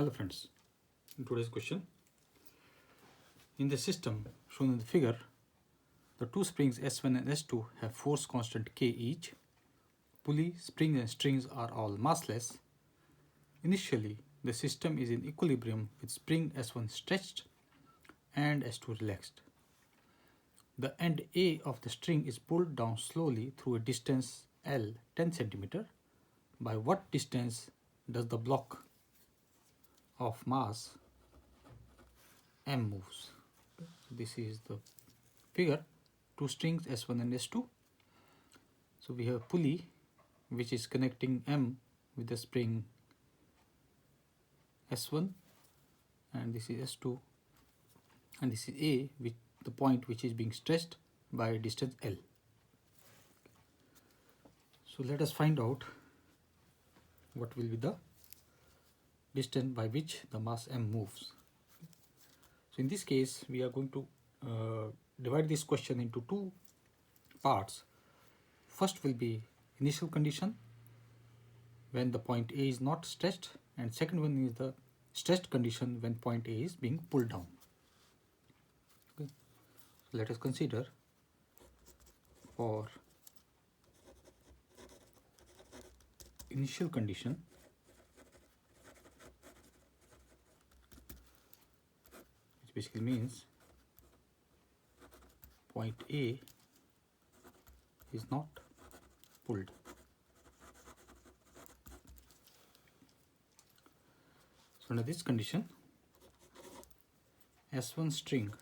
Hello friends, in today's question, in the system shown in the figure, the two springs S1 and S2 have force constant K each. Pulley, spring and strings are all massless. Initially, the system is in equilibrium with spring S1 stretched and S2 relaxed. The end A of the string is pulled down slowly through a distance L 10 cm. By what distance does the block of mass M moves? This is the figure, two strings S1 and S2. So we have a pulley which is connecting M with the spring S1, and this is S2, and this is A, with the point which is being stretched by distance L. So let us find out what will be the distance by which the mass M moves. So in this case, we are going to divide this question into two parts. First will be initial condition when the point A is not stretched, and second one is the stretched condition when point A is being pulled down. Okay. So let us consider for initial condition, which basically means point A is not pulled. So under this condition, S1 string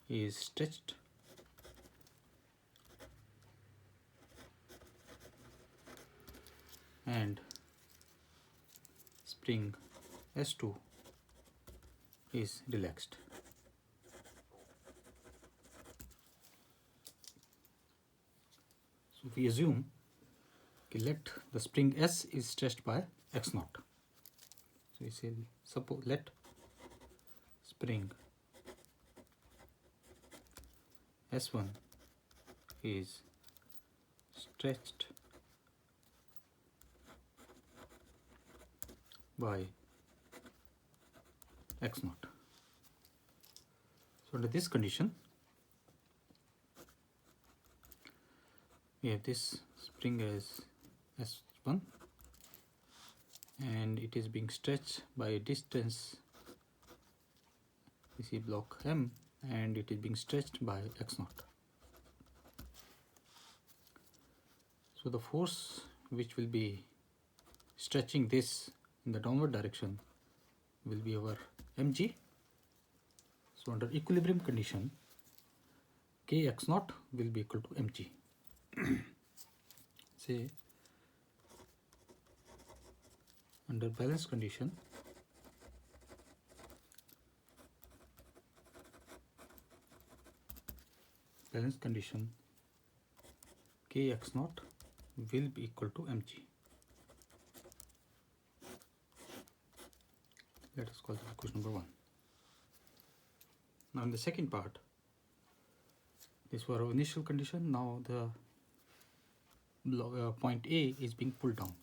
is stretched and spring S2 is relaxed. So we assume, let the spring S is stretched by x naught. So we say, suppose let spring S1 is stretched by x naught. So under this condition, we have this spring as S1 and it is being stretched by a distance, you see block M, and it is being stretched by x naught. So the force which will be stretching this in the downward direction will be our mg. So under equilibrium condition, kx naught will be equal to mg. Say under balance condition, kx naught will be equal to mg. Let us call this equation number 1. Now in the second part, this was our initial condition. Now the point A is being pulled down.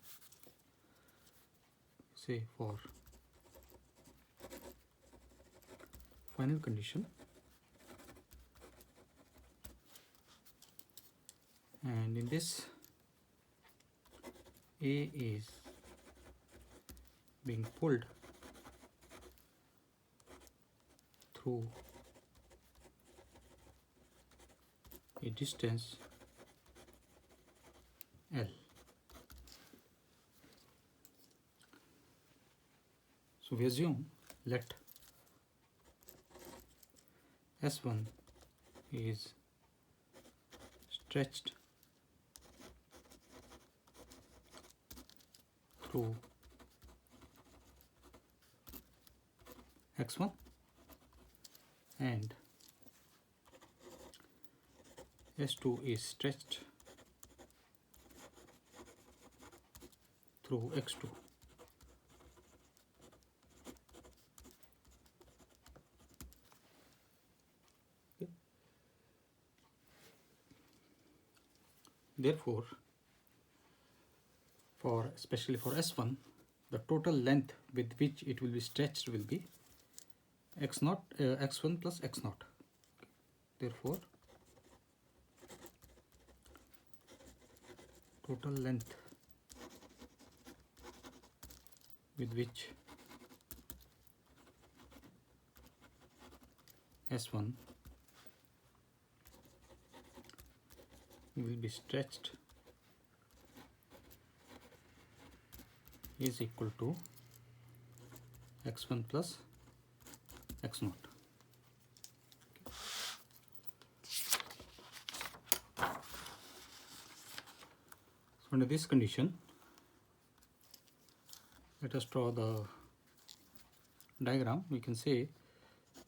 Say for final condition, and in this A is being pulled through a distance L. So we assume let S1 is stretched through x1 and S2 is stretched through x2. Okay. Therefore, especially for S1, the total length with which it will be stretched will be x0, x1 plus x0. Therefore, total length with which S1 will be stretched is equal to x1 plus x0. So under this condition, let us draw the diagram. We can say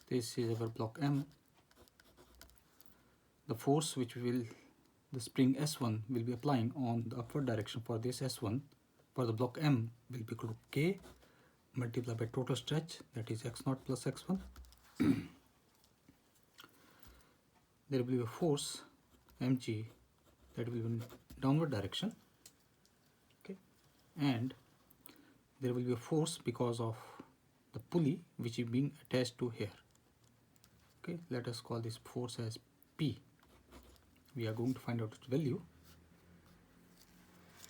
this is our block M. The force which the spring S1 will be applying on the upward direction for this S1 for the block M will be equal to K multiplied by total stretch, that is x0 plus x1. There will be a force mg that will be in downward direction, okay, and there will be a force because of the pulley which is being attached to here. Okay, let us call this force as P. We are going to find out its value,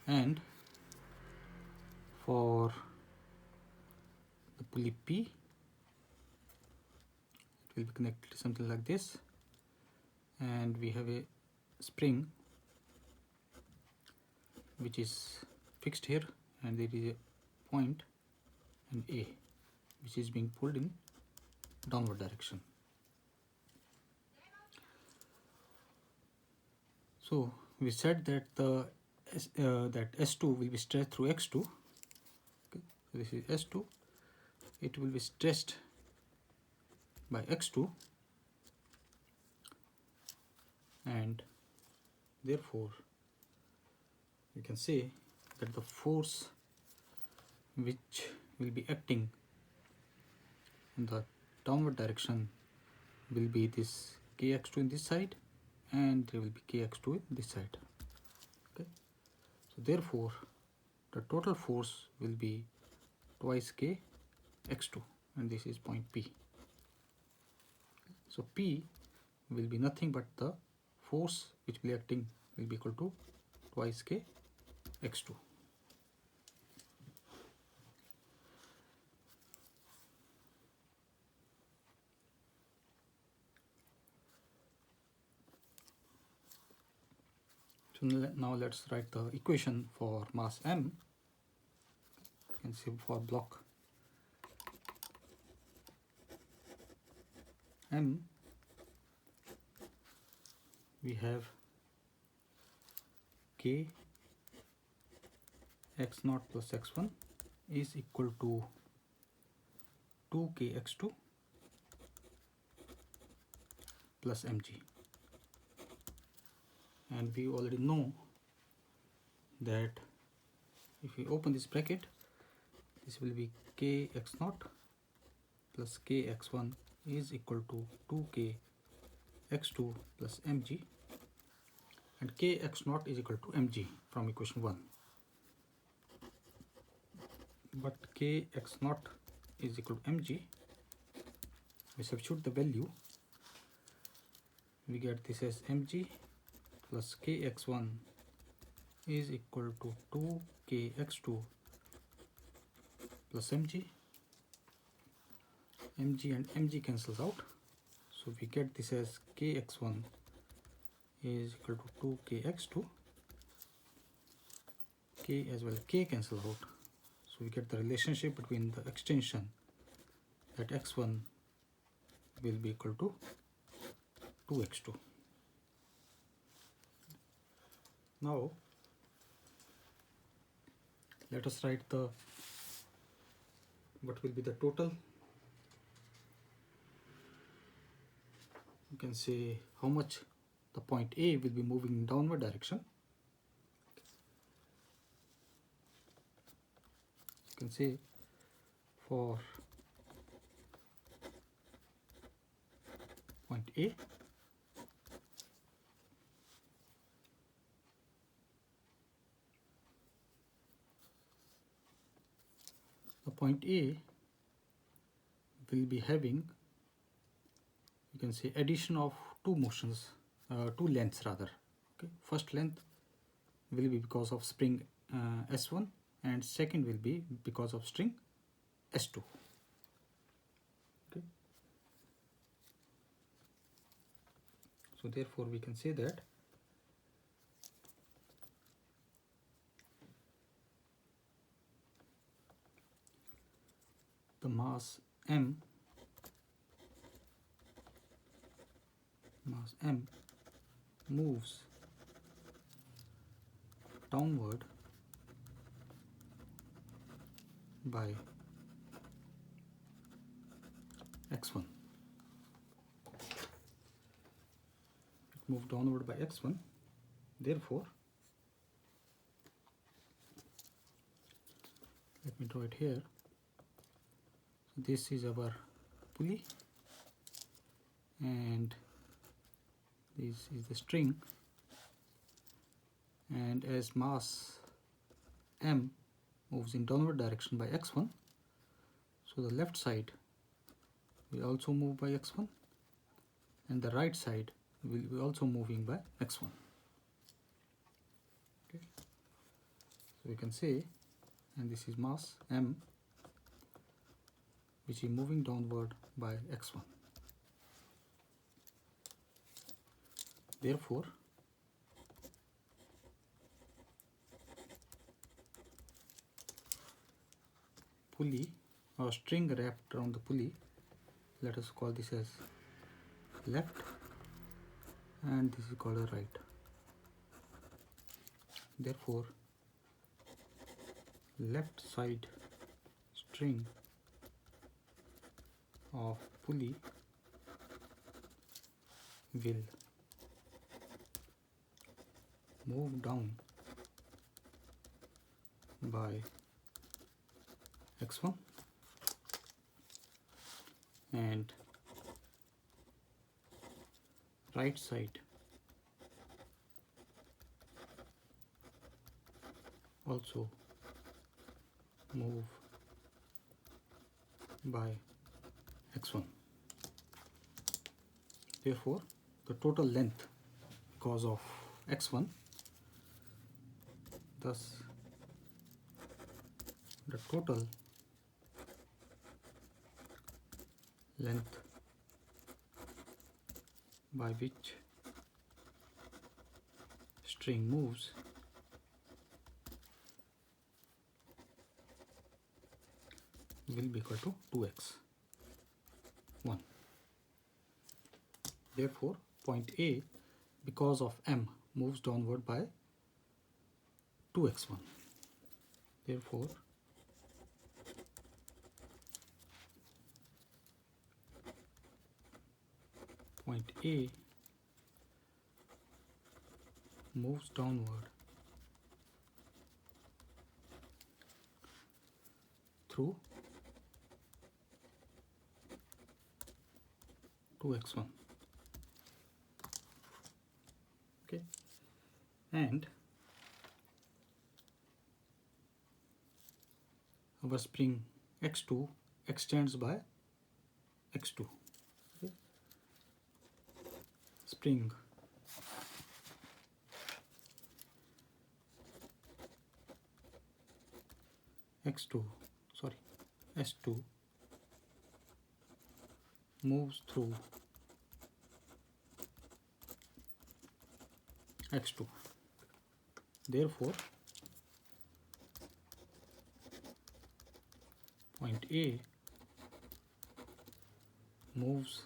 and for the pulley P, it will be connected to something like this, and we have a spring which is fixed here, and there is a point and A which is being pulled in downward direction. So we said that that S2 will be stretched through X2. Okay, so this is S2. It will be stretched by X2, and therefore we can say that the force which will be acting in the downward direction will be this kx2 in this side, and there will be kx2 in this side. Okay, so therefore the total force will be twice kx2, and this is point P. So P will be nothing but the force which will be acting will be equal to twice kx2. So now let's write the equation for mass M. You can see for block M, we have k x0 plus x1 is equal to 2kx2 plus mg. And we already know that if we open this bracket, this will be kx0 plus kx1 is equal to 2kx2 plus mg, and kx0 is equal to mg from equation 1. But kx0 is equal to mg. We substitute the value, we get this as mg plus kx1 is equal to 2kx2 plus mg. Mg and mg cancels out, so we get this as kx1 is equal to 2kx2. K as well as k cancel out, so we get the relationship between the extension that x1 will be equal to 2x2. Now let us write what will be the total. You can say how much the point A will be moving in downward direction. You can say for point A, the point A will be having, you can say, addition of two motions, two lengths rather. Okay, first length will be because of spring S1 and second will be because of string S2. Okay, so therefore we can say that the mass M moves downward by x1. It moved downward by x1. Therefore, let me draw it here. So this is our pulley and this is the string, and as mass M moves in downward direction by x1, so the left side will also move by x1 and the right side will be also moving by x1. Okay, so we can say, and this is mass M which is moving downward by x1. Therefore, pulley or string wrapped around the pulley, let us call this as left and this is called a right. Therefore, left side string of pulley will move down by x1 and right side also move by x1. Therefore, the total length because of x1, thus the total length by which string moves will be equal to 2x1. Therefore, point A, because of M, moves downward by 2x1. Therefore, point A moves downward through 2x1. Okay, and our spring x2 extends by x2. Okay. Spring S2 moves through x2. Therefore, point A moves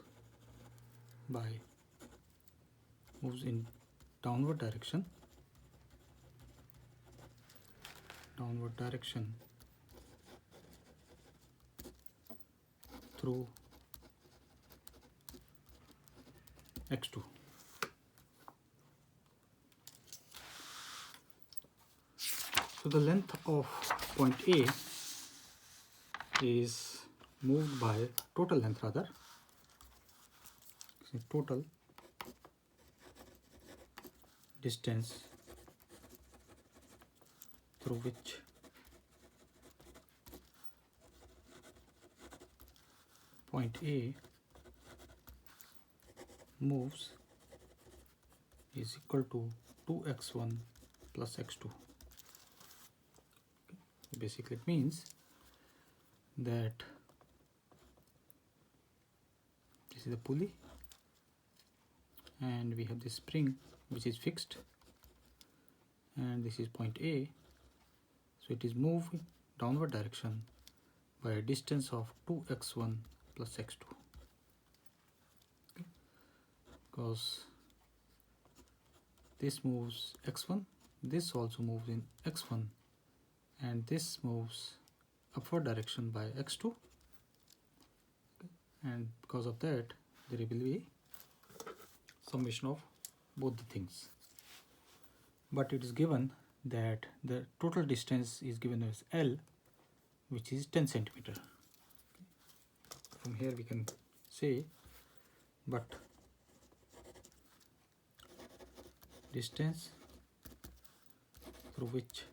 in downward direction through x2. So the length of point A is moved by total length rather. So total distance through which point A moves is equal to 2x1 plus x2. Basically it means that this is the pulley and we have this spring which is fixed, and this is point A, so it is moving downward direction by a distance of 2x1 plus x2. Okay. Because this moves x1, this also moves in x1, and this moves upward direction by x2, okay. And because of that there will be summation of both the things. But it is given that the total distance is given as L, which is 10 centimeter. From here we can say, but distance through which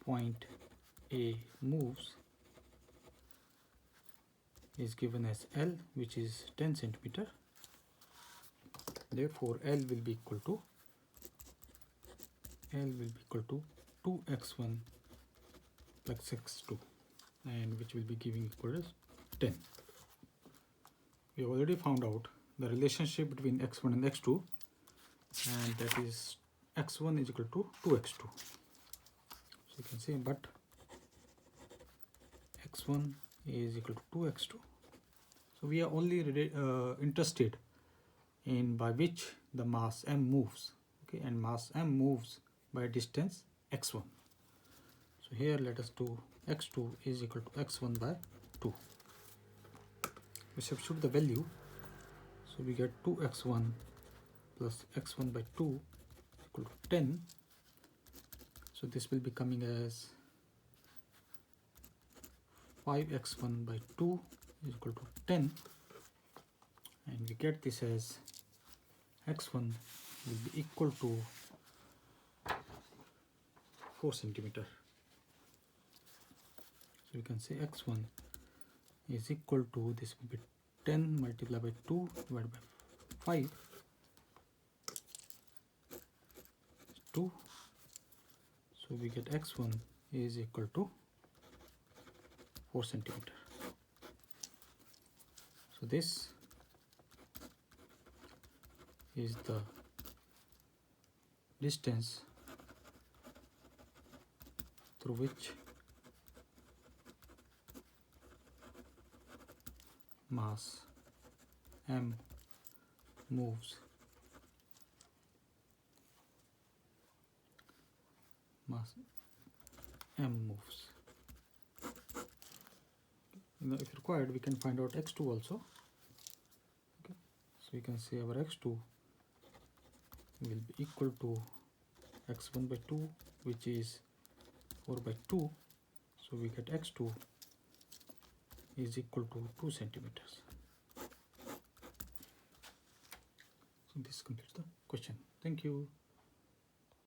point A moves is given as L, which is 10 centimeter. Therefore L will be equal to 2x1 plus x2, and which will be giving equal as 10. We already found out the relationship between x1 and x2, and that is x1 is equal to 2x2. So you can say, but x1 is equal to 2x2. So we are only interested in by which the mass m moves, okay, and mass m moves by distance x1. So here let us do x2 is equal to x1 by 2. We substitute the value, so we get 2x1 plus x1 by 2 equal to 10. So this will be coming as 5x1 by 2 is equal to 10, and we get this as x1 will be equal to 4 centimeter. So we can say x1 is equal to, this will be 10 multiplied by 2 divided by 5, 2. So we get x1 is equal to 4 centimeter. So this is the distance through which mass m moves. Mass m moves. Now, if required, we can find out x2 also. Okay. So we can say our x2 will be equal to x1 by 2, which is 4 by 2. So we get x2 is equal to 2 centimeters. So this completes the question. Thank you.